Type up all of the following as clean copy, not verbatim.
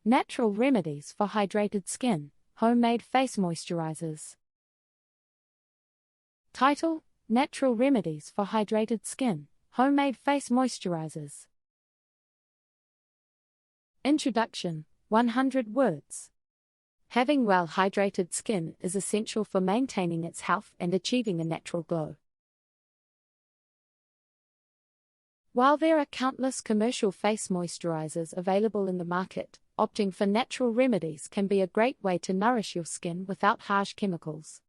Natural Remedies for Hydrated Skin, Homemade Face Moisturizers. Title: Natural Remedies for Hydrated Skin, Homemade Face Moisturizers. Introduction: 100 words. Having well-hydrated skin is essential for maintaining its health and achieving a natural glow. While there are countless commercial face moisturizers available in the market, opting for natural remedies can be a great way to nourish your skin without harsh chemicals.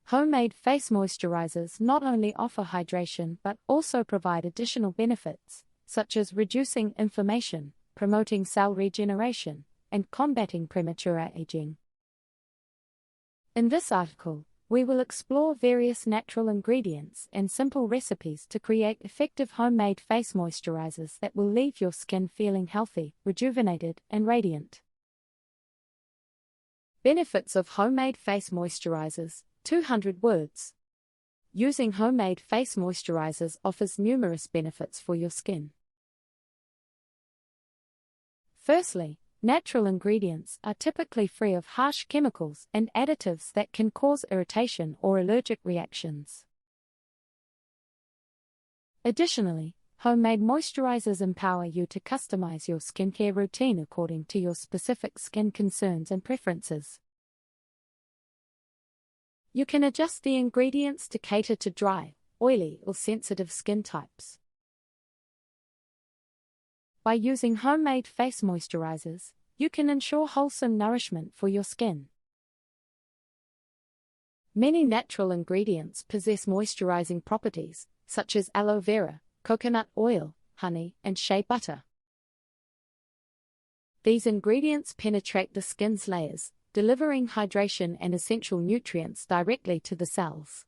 Homemade face moisturizers not only offer hydration but also provide additional benefits, such as reducing inflammation, promoting cell regeneration, and combating premature aging. In this article, we will explore various natural ingredients and simple recipes to create effective homemade face moisturizers that will leave your skin feeling healthy, rejuvenated, and radiant. Benefits of homemade face moisturizers: 200 words. Using homemade face moisturizers offers numerous benefits for your skin. Firstly, natural ingredients are typically free of harsh chemicals and additives that can cause irritation or allergic reactions. Additionally, homemade moisturizers empower you to customize your skincare routine according to your specific skin concerns and preferences. You can adjust the ingredients to cater to dry, oily, or sensitive skin types. By using homemade face moisturizers, you can ensure wholesome nourishment for your skin. Many natural ingredients possess moisturizing properties, such as aloe vera, coconut oil, honey, and shea butter. These ingredients penetrate the skin's layers, delivering hydration and essential nutrients directly to the cells.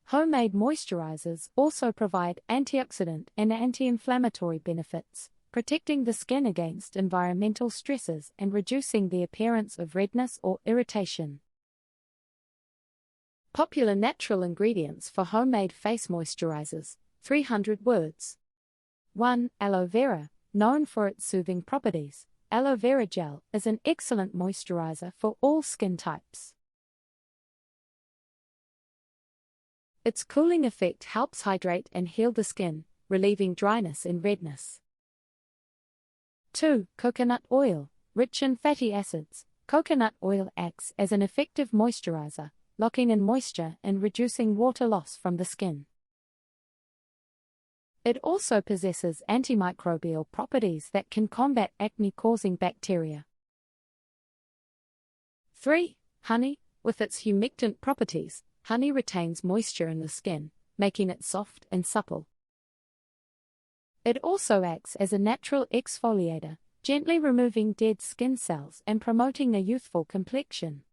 Homemade moisturizers also provide antioxidant and anti-inflammatory benefits, protecting the skin against environmental stresses and reducing the appearance of redness or irritation. Popular natural ingredients for homemade face moisturizers: 300 words. 1. Aloe vera. Known for its soothing properties, aloe vera gel is an excellent moisturizer for all skin types. Its cooling effect helps hydrate and heal the skin, relieving dryness and redness. 2. Coconut oil. Rich in fatty acids, coconut oil acts as an effective moisturizer, locking in moisture and reducing water loss from the skin. It also possesses antimicrobial properties that can combat acne-causing bacteria. 3. Honey. With its humectant properties, honey retains moisture in the skin, making it soft and supple. It also acts as a natural exfoliator, gently removing dead skin cells and promoting a youthful complexion.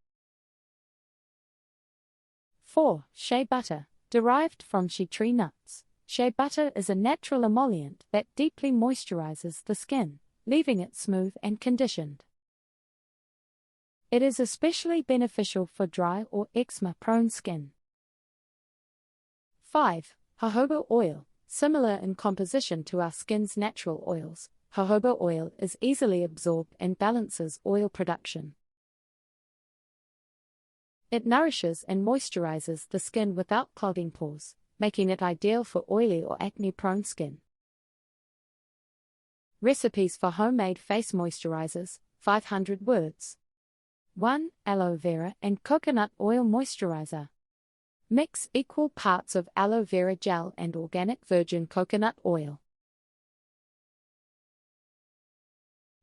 4. Shea butter. Derived from shea tree nuts, shea butter is a natural emollient that deeply moisturizes the skin, leaving it smooth and conditioned. It is especially beneficial for dry or eczema-prone skin. 5. Jojoba oil. Similar in composition to our skin's natural oils, jojoba oil is easily absorbed and balances oil production. It nourishes and moisturizes the skin without clogging pores, making it ideal for oily or acne-prone skin. Recipes for homemade face moisturizers: 500 words. 1. Aloe vera and coconut oil moisturizer. Mix equal parts of aloe vera gel and organic virgin coconut oil.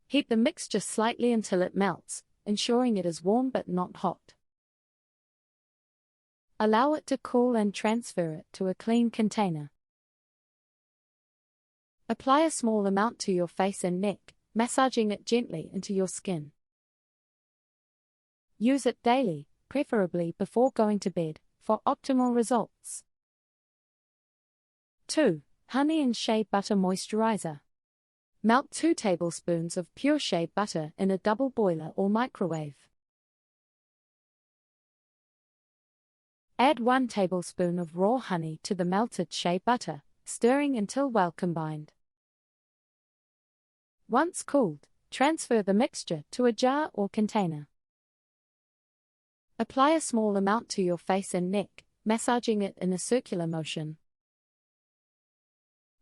Heat the mixture slightly until it melts, ensuring it is warm but not hot. Allow it to cool and transfer it to a clean container. Apply a small amount to your face and neck, massaging it gently into your skin. Use it daily, preferably before going to bed, for optimal results. 2. Honey and shea butter moisturizer. Melt 2 tablespoons of pure shea butter in a double boiler or microwave. Add 1 tablespoon of raw honey to the melted shea butter, stirring until well combined. Once cooled, transfer the mixture to a jar or container. Apply a small amount to your face and neck, massaging it in a circular motion.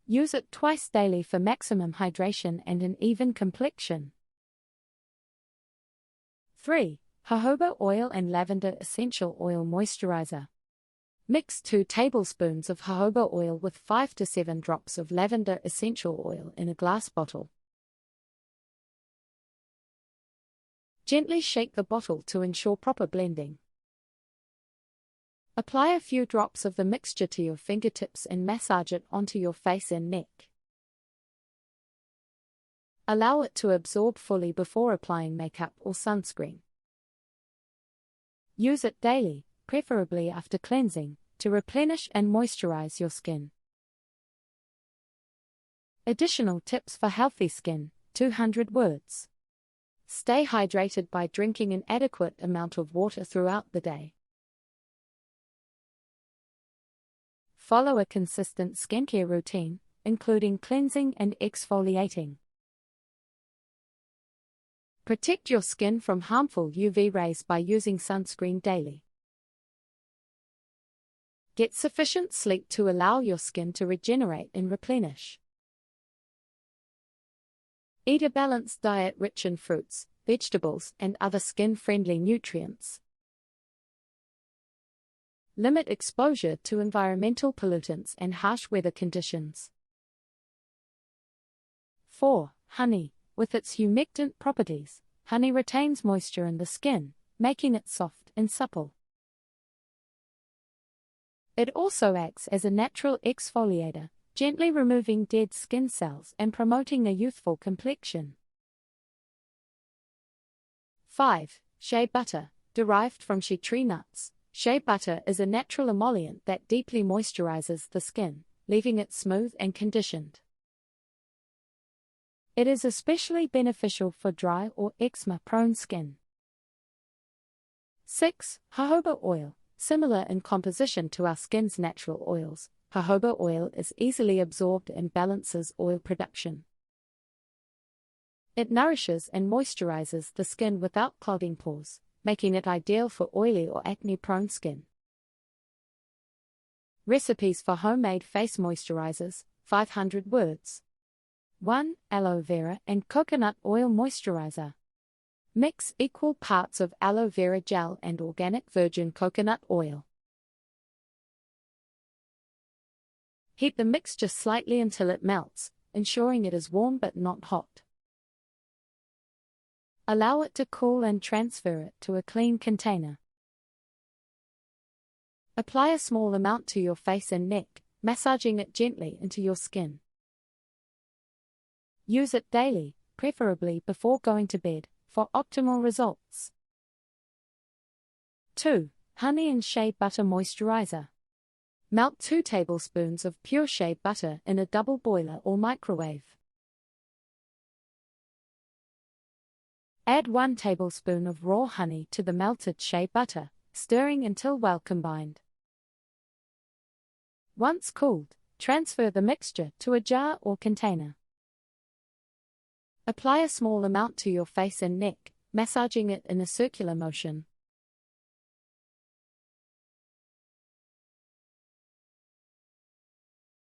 Use it twice daily for maximum hydration and an even complexion. 3. Jojoba oil and lavender essential oil moisturizer. Mix 2 tablespoons of jojoba oil with 5 to 7 drops of lavender essential oil in a glass bottle. Gently shake the bottle to ensure proper blending. Apply a few drops of the mixture to your fingertips and massage it onto your face and neck. Allow it to absorb fully before applying makeup or sunscreen. Use it daily, preferably after cleansing, to replenish and moisturize your skin. Additional tips for healthy skin, 200 words. Stay hydrated by drinking an adequate amount of water throughout the day. Follow a consistent skincare routine, including cleansing and exfoliating. Protect your skin from harmful UV rays by using sunscreen daily. Get sufficient sleep to allow your skin to regenerate and replenish. Eat a balanced diet rich in fruits, vegetables, and other skin-friendly nutrients. Limit exposure to environmental pollutants and harsh weather conditions. 4. Honey. With its humectant properties, honey retains moisture in the skin, making it soft and supple. It also acts as a natural exfoliator, gently removing dead skin cells and promoting a youthful complexion. 5. Shea butter. Derived from shea tree nuts, shea butter is a natural emollient that deeply moisturizes the skin, leaving it smooth and conditioned. It is especially beneficial for dry or eczema-prone skin. 6. Jojoba oil. Similar in composition to our skin's natural oils, jojoba oil is easily absorbed and balances oil production. It nourishes and moisturizes the skin without clogging pores, making it ideal for oily or acne-prone skin. Recipes for homemade face moisturizers, 500 words. 1. Aloe vera and coconut oil moisturizer. Mix equal parts of aloe vera gel and organic virgin coconut oil. Heat the mixture slightly until it melts, ensuring it is warm but not hot. Allow it to cool and transfer it to a clean container. Apply a small amount to your face and neck, massaging it gently into your skin. Use it daily, preferably before going to bed, for optimal results. 2. Honey and shea butter moisturizer. Melt 2 tablespoons of pure shea butter in a double boiler or microwave. Add 1 tablespoon of raw honey to the melted shea butter, stirring until well combined. Once cooled, transfer the mixture to a jar or container. Apply a small amount to your face and neck, massaging it in a circular motion.